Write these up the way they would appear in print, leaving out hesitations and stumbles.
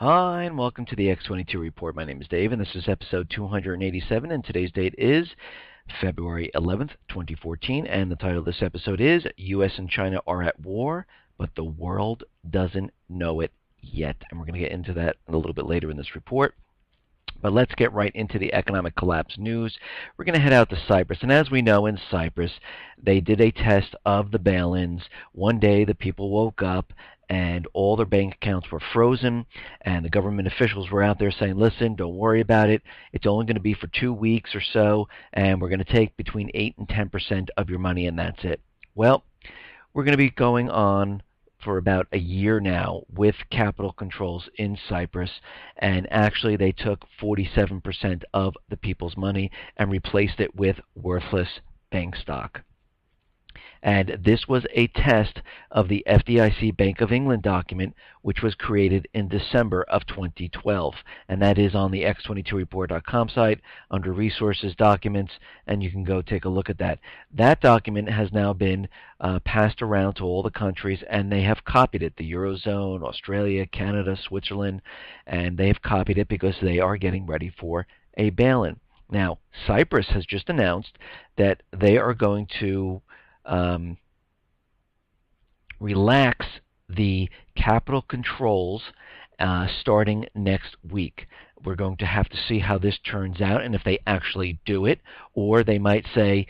Hi, and welcome to the X22 report. My name is Dave, and this is episode 287, and today's date is February 11th, 2014, and the title of this episode is U.S. and China are at war, but the world doesn't know it yet. And we're going to get into that a little bit later in this report. But let's get right into the economic collapse news. We're going to head out to Cyprus. And as we know, in Cyprus, they did a test of the bail-ins. One day, the people woke up and all their bank accounts were frozen, and the government officials were out there saying, listen, don't worry about it. It's only going to be for 2 weeks or so, and we're going to take between 8 and 10% of your money, and that's it. Well, we're going to be going on for about a year now with capital controls in Cyprus, and actually they took 47% of the people's money and replaced it with worthless bank stock. And this was a test of the FDIC Bank of England document, which was created in December of 2012. And that is on the x22report.com site under Resources Documents, and you can go take a look at that. That document has now been passed around to all the countries, and they have copied it, the Eurozone, Australia, Canada, Switzerland, and they have copied it because they are getting ready for a bail-in. Now, Cyprus has just announced that they are going to relax the capital controls starting next week. We're going to have to see how this turns out and if they actually do it, or they might say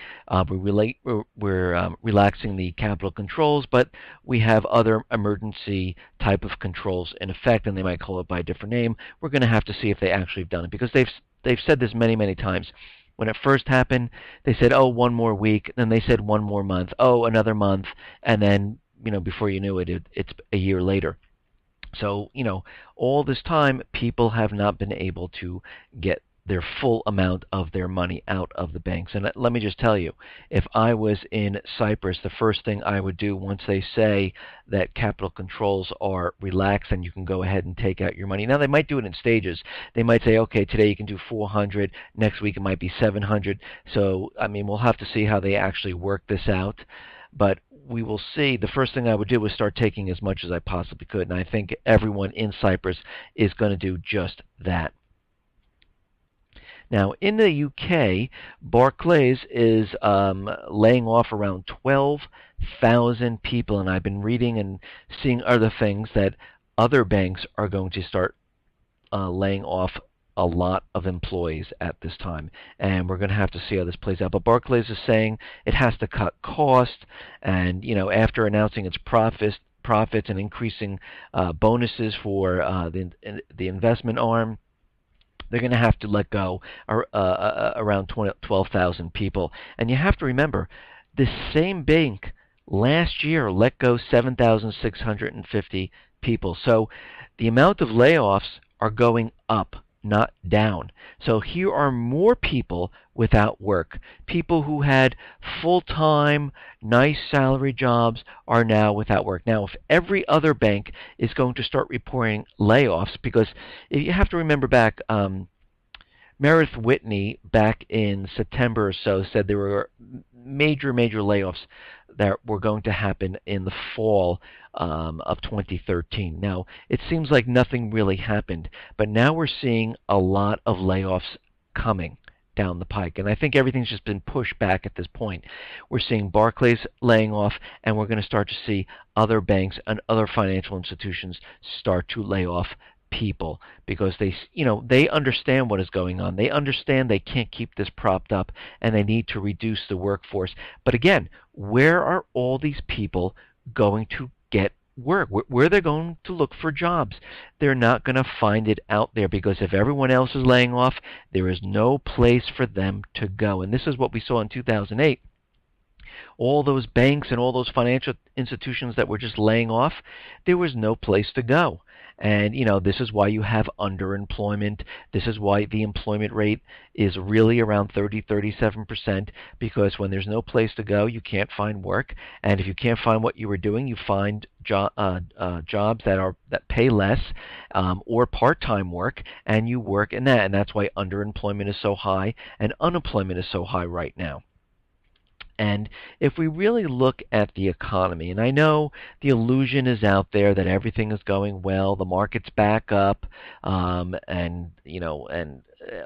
we're relaxing the capital controls, but we have other emergency type of controls in effect, and they might call it by a different name. We're going to have to see if they actually have done it, because they've said this many times. When it first happened, they said, oh, 1 more week. Then they said 1 more month. Oh, another month. And then, before you knew it, it's a year later. So, all this time, people have not been able to get their full amount of their money out of the banks. And let me just tell you, if I was in Cyprus, the first thing I would do once they say that capital controls are relaxed and you can go ahead and take out your money. Now, they might do it in stages. They might say, okay, today you can do 400, next week it might be 700. So, we'll have to see how they actually work this out. But we will see. The first thing I would do is start taking as much as I possibly could. And I think everyone in Cyprus is going to do just that. Now, in the UK, Barclays is laying off around 12,000 people, and I've been reading and seeing other things that other banks are going to start laying off a lot of employees at this time, and we're going to have to see how this plays out. But Barclays is saying it has to cut costs, and after announcing its profits and increasing bonuses for the investment arm, they're going to have to let go around 12,000 people. And you have to remember, this same bank last year let go 7,650 people. So the amount of layoffs are going up, not down. So here are more people without work. People who had full-time, nice salary jobs are now without work. Now, if every other bank is going to start reporting layoffs, because you have to remember back, Meredith Whitney back in September or so said there were major layoffs that were going to happen in the fall of 2013. Now, it seems like nothing really happened, but now we're seeing a lot of layoffs coming down the pike, and I think everything's just been pushed back at this point. We're seeing Barclays laying off, and we're going to start to see other banks and other financial institutions start to lay off people, because they understand what is going on. They understand they can't keep this propped up, and they need to reduce the workforce. But again, where are all these people going to get work? Where they're going to look for jobs? They're not going to find it out there, because if everyone else is laying off, there is no place for them to go. And this is what we saw in 2008. All those banks and all those financial institutions that were just laying off, there was no place to go. And, this is why you have underemployment. This is why the employment rate is really around 30-37%, because when there's no place to go, you can't find work. And if you can't find what you were doing, you find jobs that pay less, or part-time work, and you work in that. And that's why underemployment is so high and unemployment is so high right now. And if we really look at the economy, and I know the illusion is out there that everything is going well, the market's back up, and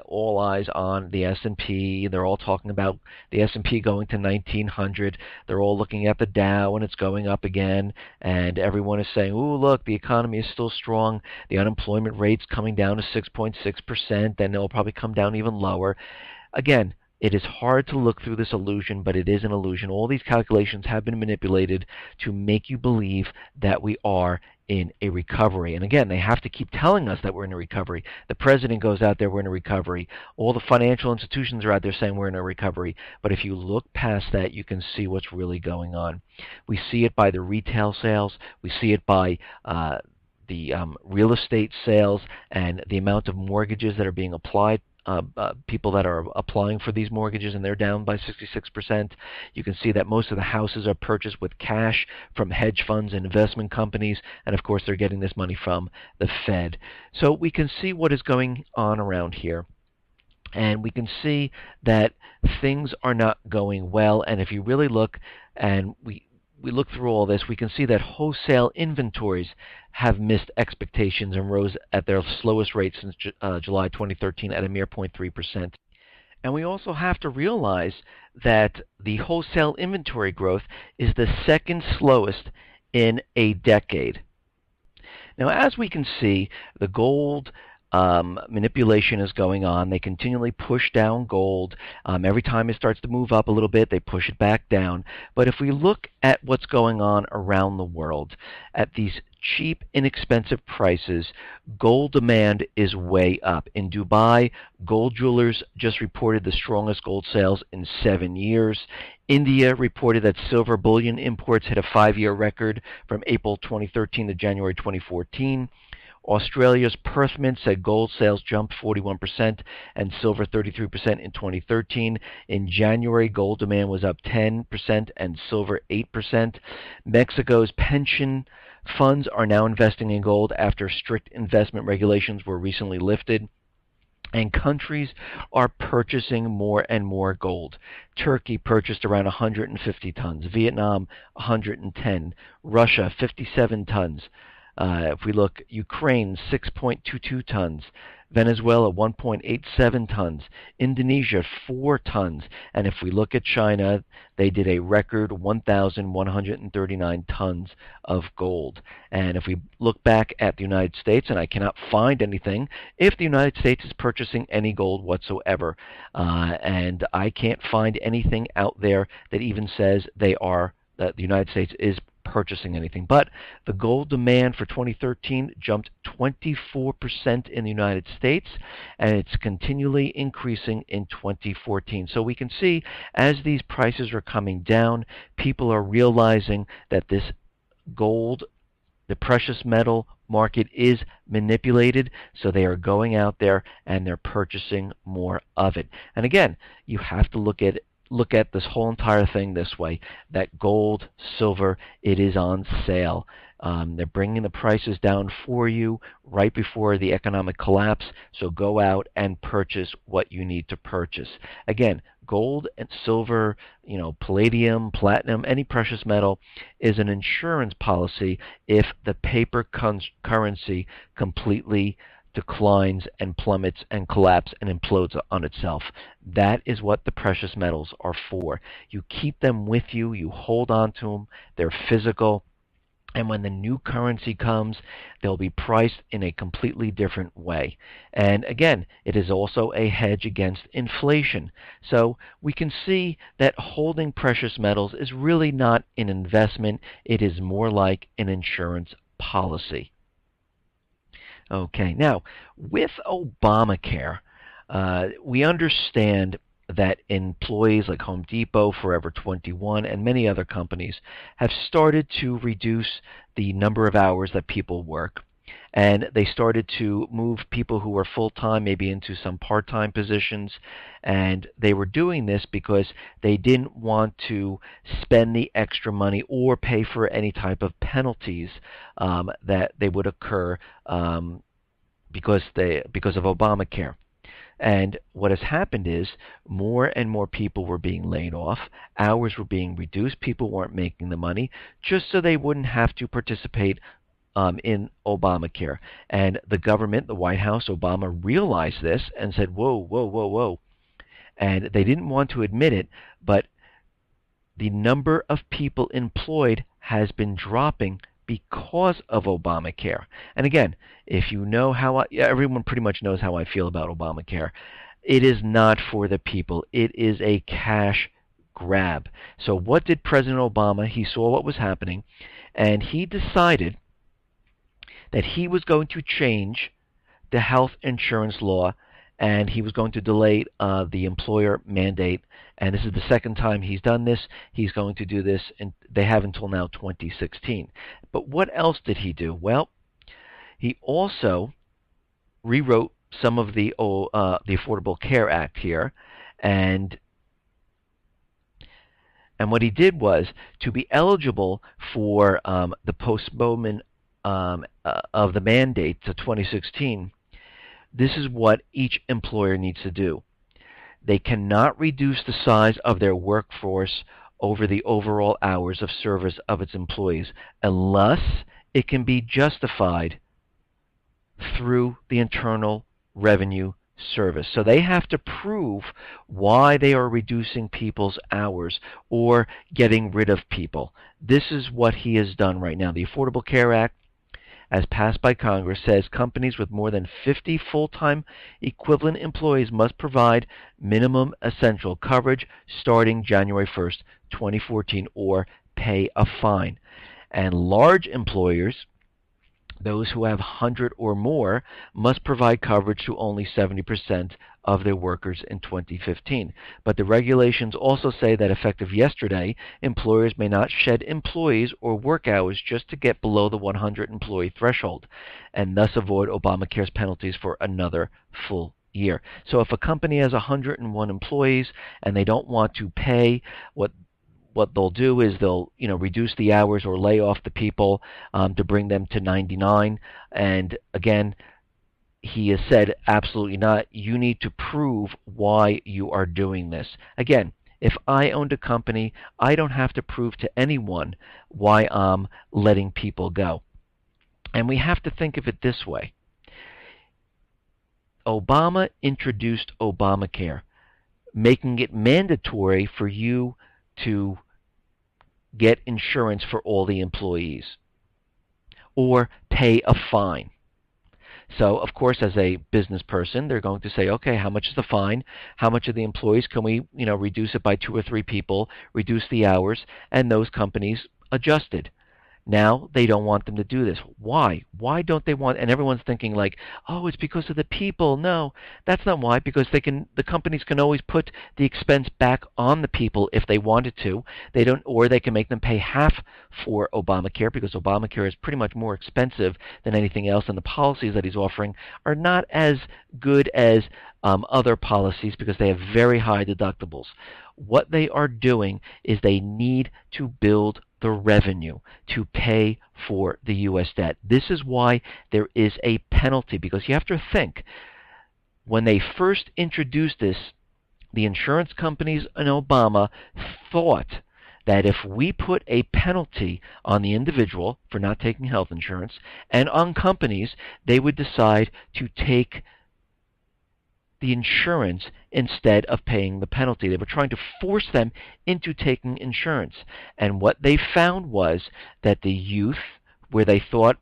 all eyes on the S&P. They're all talking about the S&P going to 1900. They're all looking at the Dow and it's going up again, and everyone is saying, "Ooh, look, the economy is still strong. The unemployment rate's coming down to 6.6%, and it'll probably come down even lower." Again, it is hard to look through this illusion, but it is an illusion. All these calculations have been manipulated to make you believe that we are in a recovery. And again, they have to keep telling us that we're in a recovery. The president goes out there, we're in a recovery. All the financial institutions are out there saying we're in a recovery. But if you look past that, you can see what's really going on. We see it by the retail sales. We see it by the real estate sales and the amount of mortgages that are being applied. People that are applying for these mortgages, and they're down by 66%. You can see that most of the houses are purchased with cash from hedge funds and investment companies, and of course they're getting this money from the Fed. So we can see what is going on around here. And we can see that things are not going well. And if you really look, and we look through all this, we can see that wholesale inventories have missed expectations and rose at their slowest rate since July 2013 at a mere 0.3%. And we also have to realize that the wholesale inventory growth is the second slowest in a decade. Now, as we can see, the gold manipulation is going on. They continually push down gold. Every time it starts to move up a little bit, they push it back down. But if we look at what's going on around the world, at these cheap, inexpensive prices, gold demand is way up. In Dubai, gold jewelers just reported the strongest gold sales in 7 years. India reported that silver bullion imports hit a 5-year record from April 2013 to January 2014. Australia's Perth Mint said gold sales jumped 41% and silver 33% in 2013. In January, gold demand was up 10% and silver 8%. Mexico's pension funds are now investing in gold after strict investment regulations were recently lifted. And countries are purchasing more and more gold. Turkey purchased around 150 tons. Vietnam, 110. Russia, 57 tons. If we look, Ukraine, 6.22 tons. Venezuela, 1.87 tons. Indonesia, 4 tons. And if we look at China, they did a record 1,139 tons of gold. And if we look back at the United States, and I cannot find anything, if the United States is purchasing any gold whatsoever, and I can't find anything out there that even says that the United States is purchasing anything. But the gold demand for 2013 jumped 24% in the United States, and it's continually increasing in 2014. So we can see as these prices are coming down, people are realizing that this gold, the precious metal market, is manipulated, so they are going out there and they're purchasing more of it. And again, you have to look at this whole entire thing this way, that gold, silver, it is on sale. They're bringing the prices down for you right before the economic collapse, so go out and purchase what you need to purchase. Again, gold and silver, palladium, platinum, any precious metal is an insurance policy if the paper currency completely declines and plummets and collapses and implodes on itself. That is what the precious metals are for. You keep them with you, you hold on to them, they're physical, and when the new currency comes, they'll be priced in a completely different way. And again, it is also a hedge against inflation. So we can see that holding precious metals is really not an investment, it is more like an insurance policy. Okay, now with Obamacare, we understand that employees like Home Depot, Forever 21, and many other companies have started to reduce the number of hours that people work. And they started to move people who were full-time maybe into some part-time positions. And they were doing this because they didn't want to spend the extra money or pay for any type of penalties that they would occur because of Obamacare. And what has happened is more and more people were being laid off, hours were being reduced, people weren't making the money, just so they wouldn't have to participate in Obamacare. And the government, the White House, Obama realized this and said, whoa, whoa, whoa, whoa. And they didn't want to admit it, but the number of people employed has been dropping because of Obamacare. And again, if you know everyone pretty much knows how I feel about Obamacare. It is not for the people. It is a cash grab. So what did President Obama? He saw what was happening, and he decided that he was going to change the health insurance law, and he was going to delay the employer mandate. And this is the second time he's done this. He's going to do this, and they have until now 2016. But what else did he do? Well, he also rewrote some of the Affordable Care Act here, and what he did was, to be eligible for the postponement of the mandate to 2016, this is what each employer needs to do. They cannot reduce the size of their workforce over the overall hours of service of its employees unless it can be justified through the Internal Revenue Service. So they have to prove why they are reducing people's hours or getting rid of people. This is what he has done right now. The Affordable Care Act, as passed by Congress, says companies with more than 50 full-time equivalent employees must provide minimum essential coverage starting January 1st, 2014, or pay a fine. And large employers, those who have 100 or more, must provide coverage to only 70% of their workers in 2015. But the regulations also say that effective yesterday, employers may not shed employees or work hours just to get below the 100 employee threshold, and thus avoid Obamacare's penalties for another full year. So if a company has 101 employees and they don't want to pay, what they'll do is they'll reduce the hours or lay off the people to bring them to 99. And again, he has said absolutely not. You need to prove why you are doing this. Again, if I owned a company, I don't have to prove to anyone why I'm letting people go. And we have to think of it this way. Obama introduced Obamacare, making it mandatory for you to get insurance for all the employees or pay a fine. So, of course, as a business person, they're going to say, okay, how much is the fine? How much of the employees can we, reduce it by 2 or 3 people, reduce the hours? And those companies adjusted. Now they don't want them to do this. Why? Why don't they want? And everyone's thinking like, oh, it's because of the people. No, that's not why. Because the companies can always put the expense back on the people if they wanted to. They don't, or they can make them pay half for Obamacare, because Obamacare is pretty much more expensive than anything else, and the policies that he's offering are not as good as other policies because they have very high deductibles. What they are doing is they need to build the revenue to pay for the U.S. debt. This is why there is a penalty, because you have to think, when they first introduced this, the insurance companies and Obama thought that if we put a penalty on the individual for not taking health insurance and on companies, they would decide to take the insurance instead of paying the penalty. They were trying to force them into taking insurance. And what they found was that the youth, where they thought,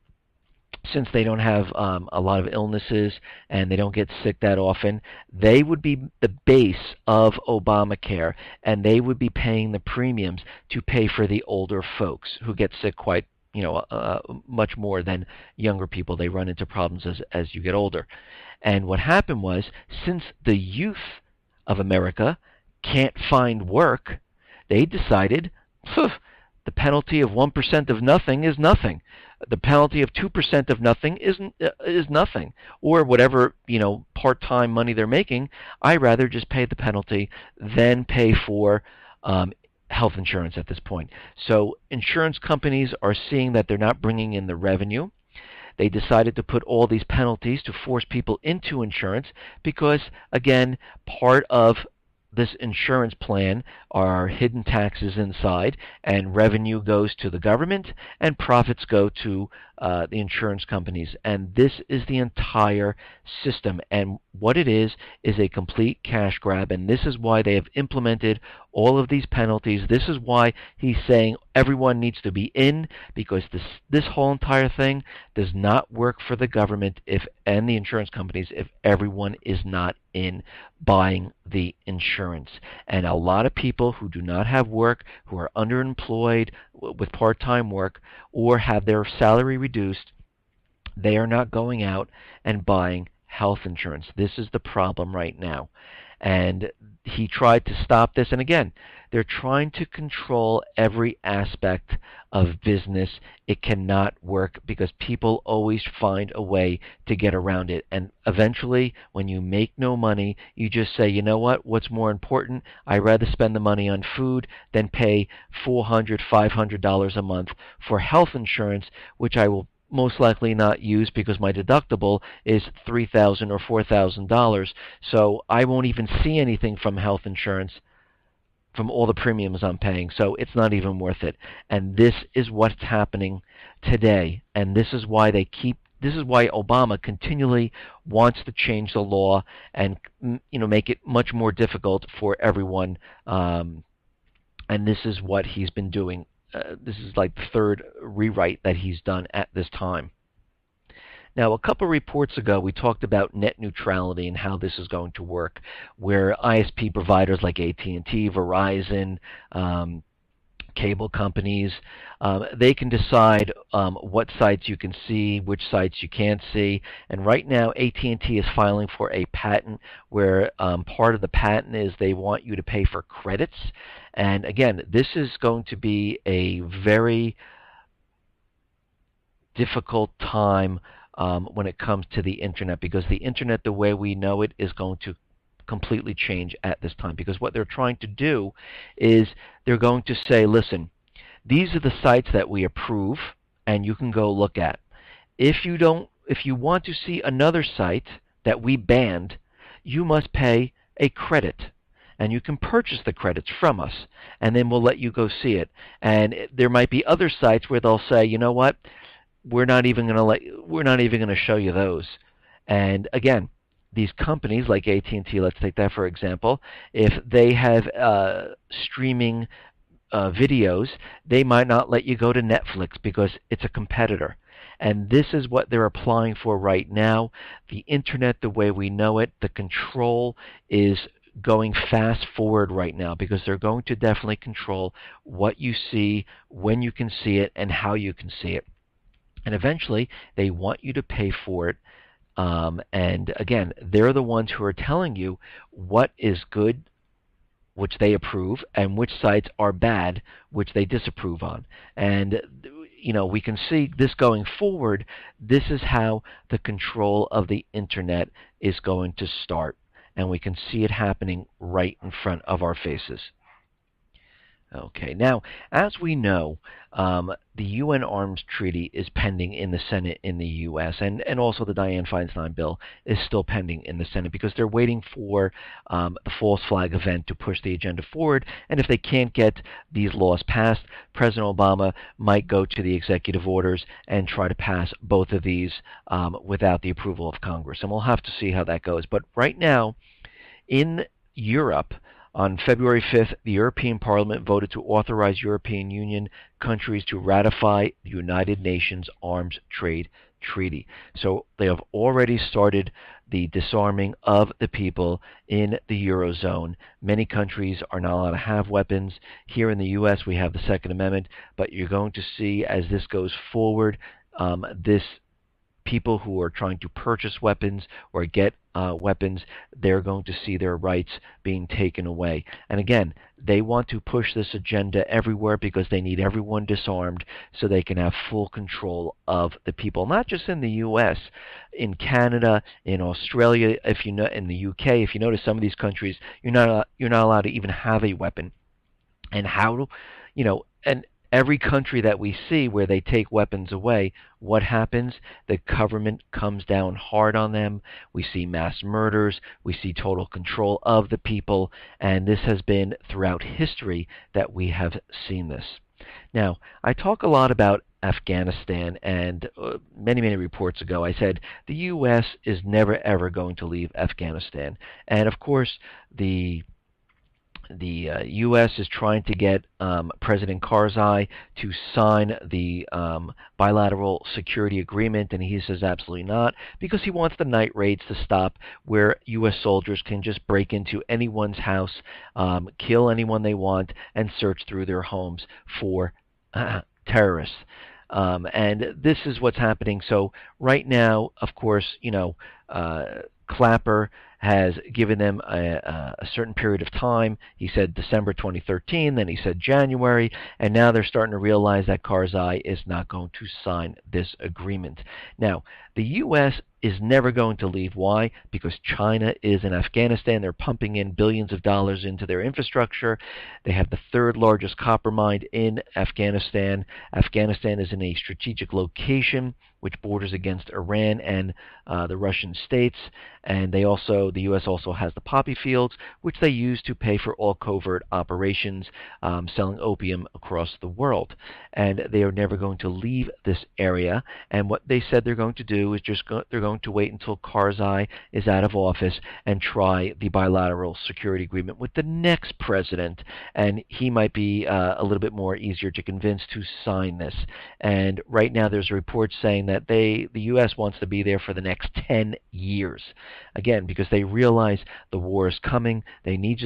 since they don't have a lot of illnesses and they don't get sick that often, they would be the base of Obamacare, and they would be paying the premiums to pay for the older folks who get sick quite much more than younger people. They run into problems as you get older. And what happened was, since the youth of America can't find work, they decided, the penalty of 1% of nothing is nothing. The penalty of 2% of nothing is nothing. Or whatever, part-time money they're making, I'd rather just pay the penalty than pay for health insurance at this point. So insurance companies are seeing that they're not bringing in the revenue. They decided to put all these penalties to force people into insurance because, again, part of this insurance plan are hidden taxes inside, and revenue goes to the government, and profits go to the insurance companies. And this is the entire system. And what it is a complete cash grab. And this is why they have implemented all of these penalties. This is why he's saying everyone needs to be in, because this whole entire thing does not work for the government and the insurance companies if everyone is not in buying the insurance. And a lot of people who do not have work, who are underemployed with part-time work, or have their salary reduced, they are not going out and buying health insurance. This is the problem right now. And he tried to stop this. And again, they're trying to control every aspect of business. It cannot work because people always find a way to get around it. And eventually, when you make no money, you just say, you know what? What's more important? I'd rather spend the money on food than pay $400, $500 a month for health insurance, which I will most likely not use because my deductible is $3,000 or $4,000. So I won't even see anything from health insurance from all the premiums I'm paying. So it's not even worth it. And this is what's happening today. And this is why Obama continually wants to change the law and make it much more difficult for everyone. And this is what he's been doing. This is like the third rewrite that he's done at this time. Now, a couple reports ago, we talked about net neutrality and how this is going to work, where ISP providers like AT&T, Verizon, cable companies, they can decide what sites you can see, which sites you can't see. And right now, AT&T is filing for a patent where part of the patent is they want you to pay for credits. And again, this is going to be a very difficult time when it comes to the Internet, because the Internet, the way we know it, is going to completely change at this time. Because what they're trying to do is they're going to say, listen, these are the sites that we approve and you can go look at. If you want to see another site that we banned, you must pay a credit. And you can purchase the credits from us, and then we'll let you go see it. And there might be other sites where they'll say, you know what, we're not even going to show you those. And again, these companies like AT&T, let's take that for example, if they have streaming videos, they might not let you go to Netflix because it's a competitor. And this is what they're applying for right now. The Internet, the way we know it, the control is going fast forward right now, because they're going to definitely control what you see, when you can see it, and how you can see it. And eventually, they want you to pay for it. And again, they're the ones who are telling you what is good, which they approve, and which sites are bad, which they disapprove on. And we can see this going forward. This is how the control of the Internet is going to start. And we can see it happening right in front of our faces. Okay, now, as we know, the UN Arms Treaty is pending in the Senate in the U.S., and also the Dianne Feinstein bill is still pending in the Senate because they're waiting for the false flag event to push the agenda forward. And if they can't get these laws passed, President Obama might go to the executive orders and try to pass both of these without the approval of Congress. And we'll have to see how that goes. But right now, in Europe, on February 5th, the European Parliament voted to authorize European Union countries to ratify the United Nations Arms Trade Treaty. So they have already started the disarming of the people in the Eurozone. Many countries are not allowed to have weapons. Here in the U.S., we have the Second Amendment, but you're going to see as this goes forward, people who are trying to purchase weapons or get weapons, they're going to see their rights being taken away. And again, they want to push this agenda everywhere because they need everyone disarmed so they can have full control of the people. Not just in the U.S., in Canada, in Australia, in the U.K. If you notice, some of these countries, you're not allowed to even have a weapon. And how, and every country that we see where they take weapons away, what happens? The government comes down hard on them. We see mass murders. We see total control of the people. And this has been throughout history that we have seen this. Now, I talk a lot about Afghanistan, and many reports ago I said the U.S. is never ever going to leave Afghanistan. And of course, the U.S. is trying to get President Karzai to sign the bilateral security agreement, and he says absolutely not, because he wants the night raids to stop, where U.S. soldiers can just break into anyone's house, kill anyone they want, and search through their homes for terrorists. And this is what's happening. So right now, of course, Clapper has given them a certain period of time. He said December 2013, then he said January, and now they're starting to realize that Karzai is not going to sign this agreement. Now, the U.S. is never going to leave. Why? Because China is in Afghanistan. They're pumping in billions of dollars into their infrastructure. They have the third largest copper mine in Afghanistan. Afghanistan is in a strategic location which borders against Iran and the Russian states. And the U.S. also has the poppy fields, which they use to pay for all covert operations, selling opium across the world. And they are never going to leave this area. And what they said they're going to do is they're going to wait until Karzai is out of office and try the bilateral security agreement with the next president. And he might be a little bit more easier to convince to sign this. And right now there's a report saying that the U.S. wants to be there for the next 10 years. Again, because they realize the war is coming. They need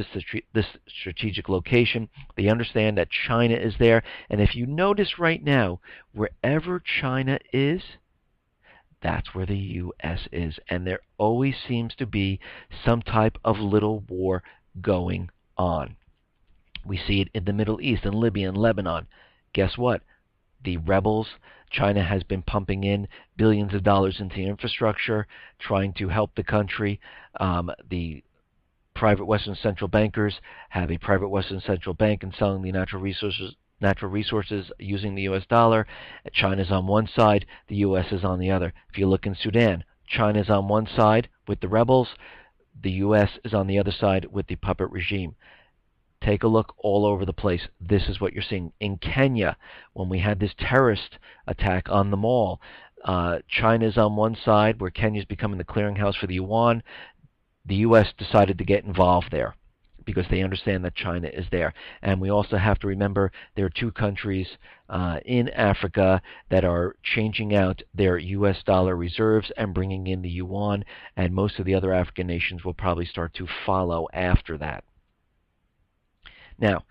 this strategic location. They understand that China is there. And if you notice right now, wherever China is, that's where the U.S. is. And there always seems to be some type of little war going on. We see it in the Middle East, in Libya and Lebanon. Guess what? The rebels, China has been pumping in billions of dollars into infrastructure, trying to help the country. The private Western central bankers have a private Western central bank and selling the natural resources using the U.S. dollar. China's on one side, the U.S. is on the other. If you look in Sudan, China's on one side with the rebels, the U.S. is on the other side with the puppet regime. Take a look all over the place. This is what you're seeing. In Kenya, when we had this terrorist attack on the mall, China's on one side, where Kenya's becoming the clearinghouse for the yuan. The U.S. decided to get involved there because they understand that China is there. And we also have to remember there are two countries in Africa that are changing out their U.S. dollar reserves and bringing in the yuan, and most of the other African nations will probably start to follow after that. Now,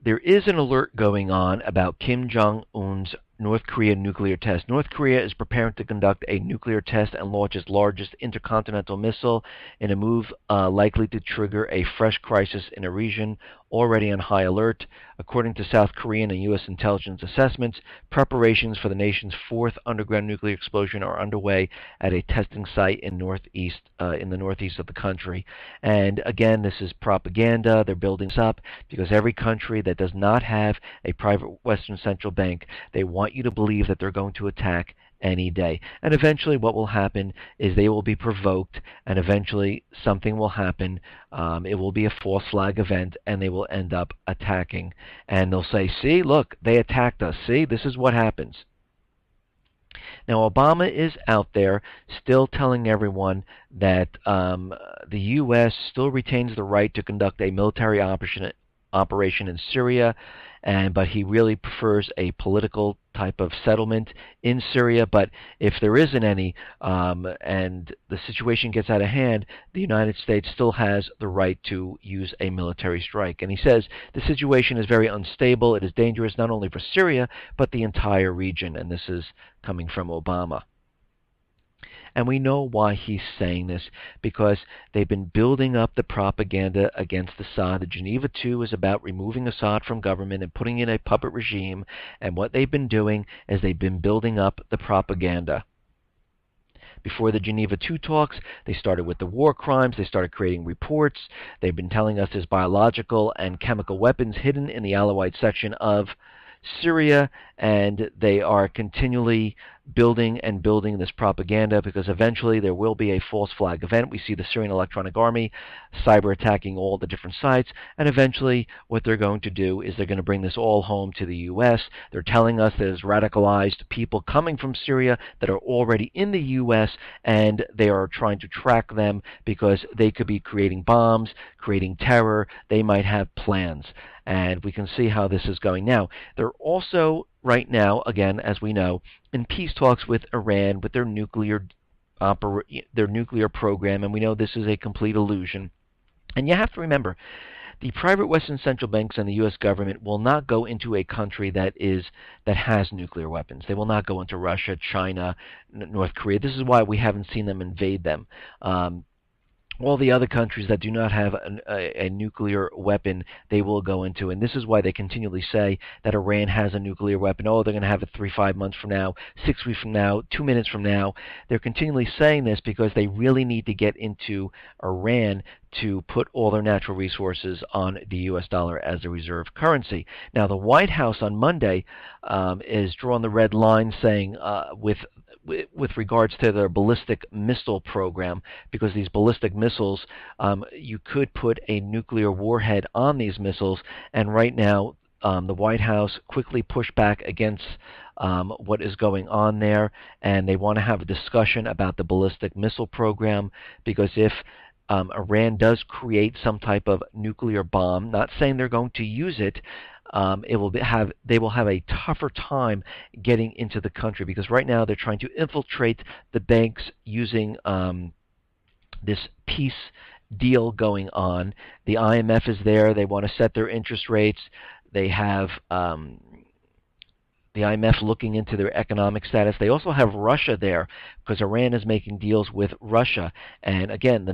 there is an alert going on about Kim Jong-un's North Korea nuclear test. North Korea is preparing to conduct a nuclear test and launch its largest intercontinental missile in a move likely to trigger a fresh crisis in a region already on high alert. According to South Korean and U.S. intelligence assessments, preparations for the nation's fourth underground nuclear explosion are underway at a testing site in the northeast of the country. And again, this is propaganda. They're building this up because every country that does not have a private Western central bank, they want you to believe that they're going to attack any day. And eventually what will happen is they will be provoked, and eventually something will happen. It will be a false flag event, and they will end up attacking. And they'll say, see, look, they attacked us. See, this is what happens. Now, Obama is out there still telling everyone that the U.S. still retains the right to conduct a military operation in Syria, but he really prefers a political type of settlement in Syria. But if there isn't any, and the situation gets out of hand, the United States still has the right to use a military strike. And he says the situation is very unstable. It is dangerous not only for Syria, but the entire region. And this is coming from Obama. And we know why he's saying this, because they've been building up the propaganda against Assad. The Geneva II is about removing Assad from government and putting in a puppet regime. And what they've been doing is they've been building up the propaganda. Before the Geneva II talks, they started with the war crimes. They started creating reports. They've been telling us there's biological and chemical weapons hidden in the Alawite section of Syria, and they are continually building and building this propaganda because eventually there will be a false flag event. We see the Syrian Electronic Army cyber attacking all the different sites, and eventually what they're going to do is they're going to bring this all home to the U.S. They're telling us there's radicalized people coming from Syria that are already in the U.S., and they are trying to track them because they could be creating bombs, creating terror. They might have plans. And we can see how this is going now. They're also, right now, again, as we know, in peace talks with Iran with their nuclear program, and we know this is a complete illusion. And you have to remember, the private Western central banks and the U.S. government will not go into a country that has nuclear weapons. They will not go into Russia, China, North Korea. This is why we haven't seen them invade them. All the other countries that do not have a nuclear weapon, they will go into. And this is why they continually say that Iran has a nuclear weapon. Oh, they're going to have it 5 months from now, 6 weeks from now, 2 minutes from now. They're continually saying this because they really need to get into Iran to put all their natural resources on the U.S. dollar as a reserve currency. Now, the White House on Monday is drawing the red line, saying with regards to their ballistic missile program, because these ballistic missiles, you could put a nuclear warhead on these missiles, and right now the White House quickly pushed back against what is going on there, and they want to have a discussion about the ballistic missile program, because if Iran does create some type of nuclear bomb, not saying they're going to use it, they will have a tougher time getting into the country, because right now they're trying to infiltrate the banks using this peace deal going on. The IMF is there. They want to set their interest rates. They have the IMF looking into their economic status. They also have Russia there because Iran is making deals with Russia. And again,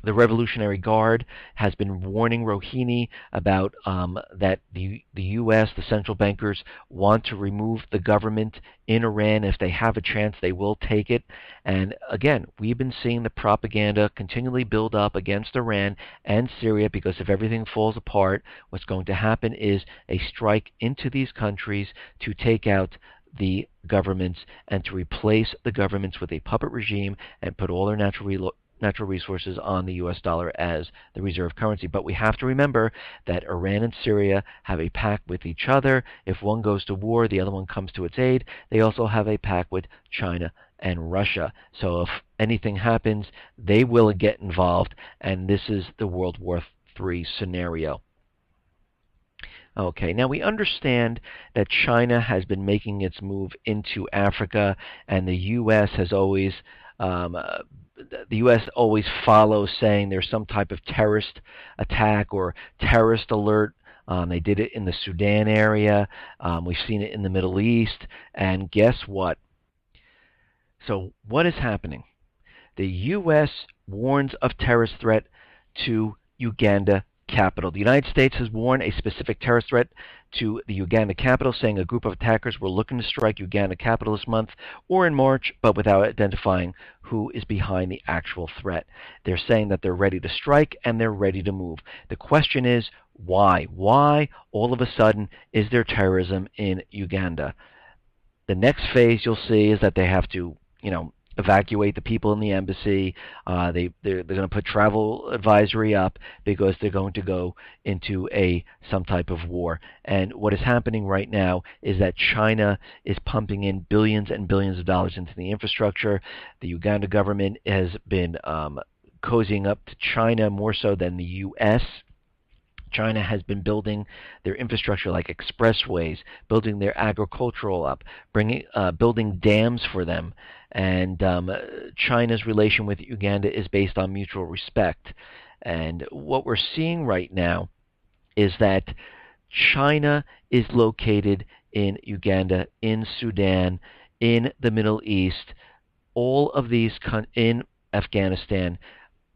the Revolutionary Guard has been warning Rouhani about that the U.S., the central bankers, want to remove the government in Iran. If they have a chance, they will take it. And again, we've been seeing the propaganda continually build up against Iran and Syria, because if everything falls apart, what's going to happen is a strike into these countries to take out the governments and to replace the governments with a puppet regime and put all their natural resources on the U.S. dollar as the reserve currency. But we have to remember that Iran and Syria have a pact with each other. If one goes to war, the other one comes to its aid. They also have a pact with China and Russia. So if anything happens, they will get involved, and this is the World War III scenario. Okay, now we understand that China has been making its move into Africa, and the U.S. has always the U.S. always follows, saying there's some type of terrorist attack or terrorist alert. They did it in the Sudan area. We've seen it in the Middle East. And guess what? So what is happening? The U.S. warns of terrorist threat to Uganda capital. The United States has warned a specific terrorist threat to the Uganda capital, saying a group of attackers were looking to strike Uganda capital this month or in March, but without identifying who is behind the actual threat. They're saying that they're ready to strike and they're ready to move. The question is, why? Why all of a sudden is there terrorism in Uganda? The next phase you'll see is that they have to, evacuate the people in the embassy. They're going to put travel advisory up because they're going to go into some type of war. And what is happening right now is that China is pumping in billions and billions of dollars into the infrastructure. The Uganda government has been cozying up to China more so than the U.S. China has been building their infrastructure like expressways, building their agricultural up, building dams for them. And China's relation with Uganda is based on mutual respect. And what we're seeing right now is that China is located in Uganda, in Sudan, in the Middle East, all of these in Afghanistan,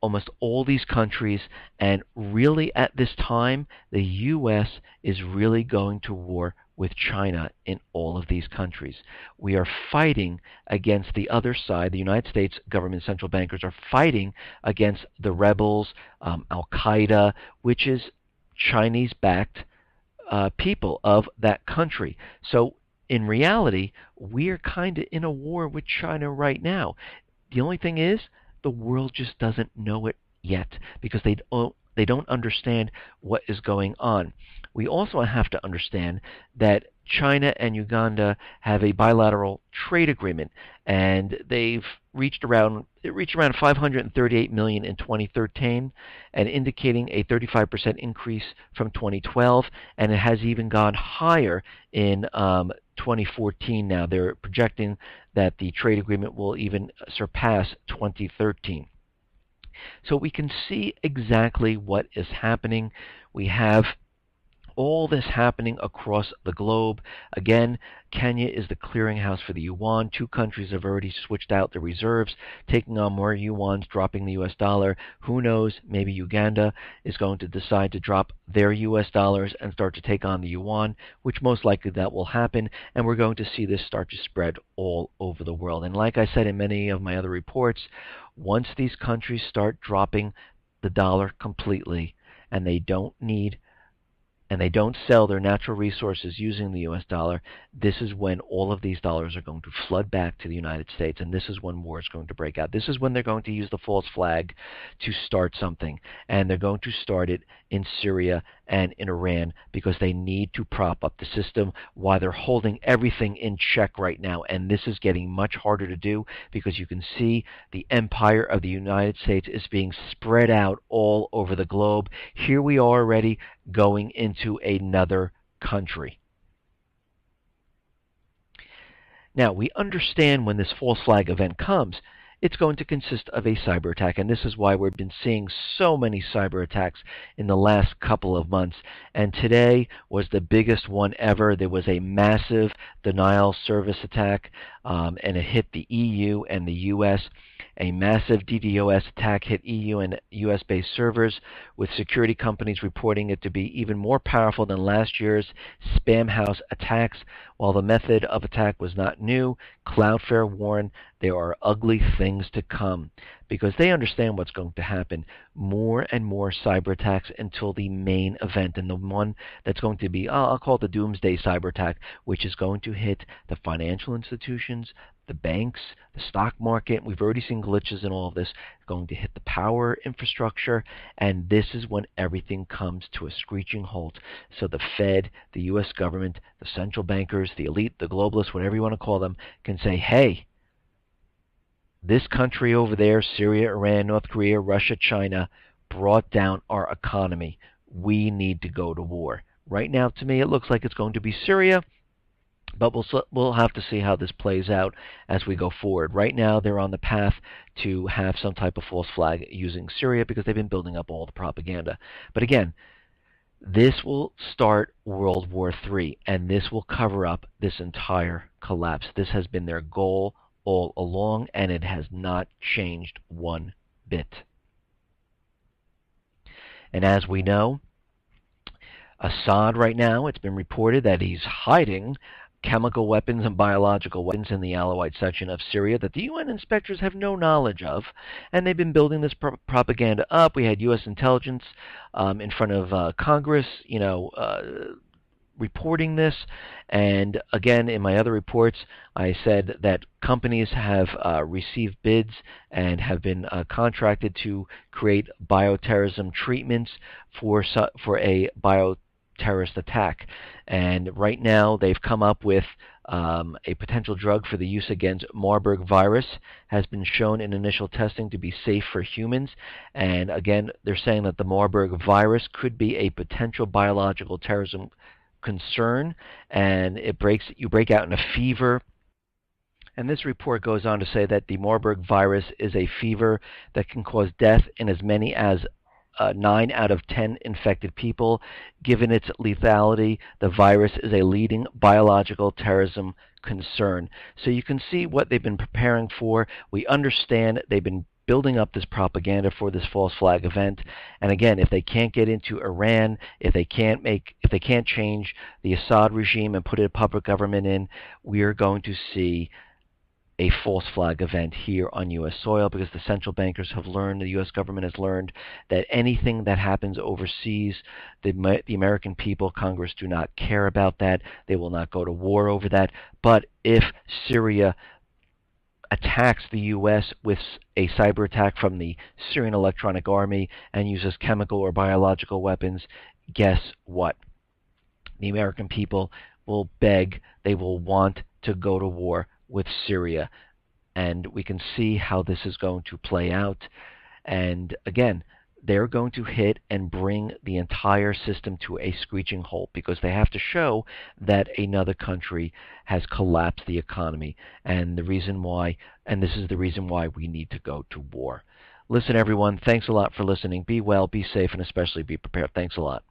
almost all these countries, and really at this time, the U.S. is really going to war with China in all of these countries. We are fighting against the other side. The United States government central bankers are fighting against the rebels, Al-Qaeda, which is Chinese-backed people of that country. So in reality, we're kind of in a war with China right now. The only thing is, the world just doesn't know it yet because they don't understand what is going on. We also have to understand that China and Uganda have a bilateral trade agreement, and they've reached around 538 million in 2013, and indicating a 35% increase from 2012, and it has even gone higher in 2014. Now they're projecting that the trade agreement will even surpass 2013. So we can see exactly what is happening. We have all this happening across the globe. Again, Kenya is the clearinghouse for the yuan. Two countries have already switched out their reserves, taking on more yuans, dropping the US dollar. Who knows, maybe Uganda is going to decide to drop their US dollars and start to take on the yuan, which most likely that will happen, and we're going to see this start to spread all over the world. And like I said in many of my other reports, once these countries start dropping the dollar completely, and they don't sell their natural resources using the US dollar, this is when all of these dollars are going to flood back to the United States, and this is when war is going to break out. This is when they're going to use the false flag to start something, and they're going to start it in Syria and in Iran because they need to prop up the system while they're holding everything in check right now, and this is getting much harder to do because you can see the empire of the United States is being spread out all over the globe. Here we are already going into another country. Now, we understand when this false flag event comes, it's going to consist of a cyber attack, and this is why we've been seeing so many cyber attacks in the last couple of months. And today was the biggest one ever. There was a massive denial service attack, and it hit the EU and the US. A massive DDoS attack hit EU and US-based servers, with security companies reporting it to be even more powerful than last year's spam house attacks. While the method of attack was not new, Cloudflare warned there are ugly things to come because they understand what's going to happen. More and more cyber attacks until the main event, and the one that's going to be, I'll call it the doomsday cyber attack, which is going to hit the financial institutions, the banks, the stock market. We've already seen glitches in all of this. Going to hit the power infrastructure, and this is when everything comes to a screeching halt. So the Fed, the U.S. government, the central bankers, the elite, the globalists, whatever you want to call them, can say, hey, this country over there, Syria, Iran, North Korea, Russia, China, brought down our economy. We need to go to war. Right now, to me, it looks like it's going to be Syria, but we'll have to see how this plays out as we go forward. Right now, they're on the path to have some type of false flag using Syria because they've been building up all the propaganda. But again, this will start World War III, and this will cover up this entire collapse. This has been their goal all along, and it has not changed one bit. And as we know, Assad right now, it's been reported that he's hiding chemical weapons and biological weapons in the Alawite section of Syria that the UN inspectors have no knowledge of, and they've been building this propaganda up. We had U.S. intelligence in front of Congress, reporting this, and again, in my other reports, I said that companies have received bids and have been contracted to create bioterrorism treatments for a bioterrorist attack. And right now, they've come up with a potential drug for the use against Marburg virus has been shown in initial testing to be safe for humans. And again, they're saying that the Marburg virus could be a potential biological terrorism concern, and you break out in a fever. And this report goes on to say that the Marburg virus is a fever that can cause death in as many as 9 out of 10 infected people. Given its lethality, the virus is a leading biological terrorism concern. So you can see what they've been preparing for. We understand they've been building up this propaganda for this false flag event. And again, if they can't get into Iran, if they can't change the Assad regime and put a puppet government in, we are going to see a false flag event here on U.S. soil, because the central bankers have learned, the U.S. government has learned, that anything that happens overseas, the American people, Congress, do not care about that. They will not go to war over that. But if Syria attacks the U.S. with a cyber attack from the Syrian Electronic Army and uses chemical or biological weapons, guess what? The American people will beg, they will want to go to war with Syria. And we can see how this is going to play out. And again, they're going to hit and bring the entire system to a screeching halt, because they have to show that another country has collapsed the economy. And this is the reason why we need to go to war. Listen, everyone, thanks a lot for listening. Be well, be safe, and especially be prepared. Thanks a lot.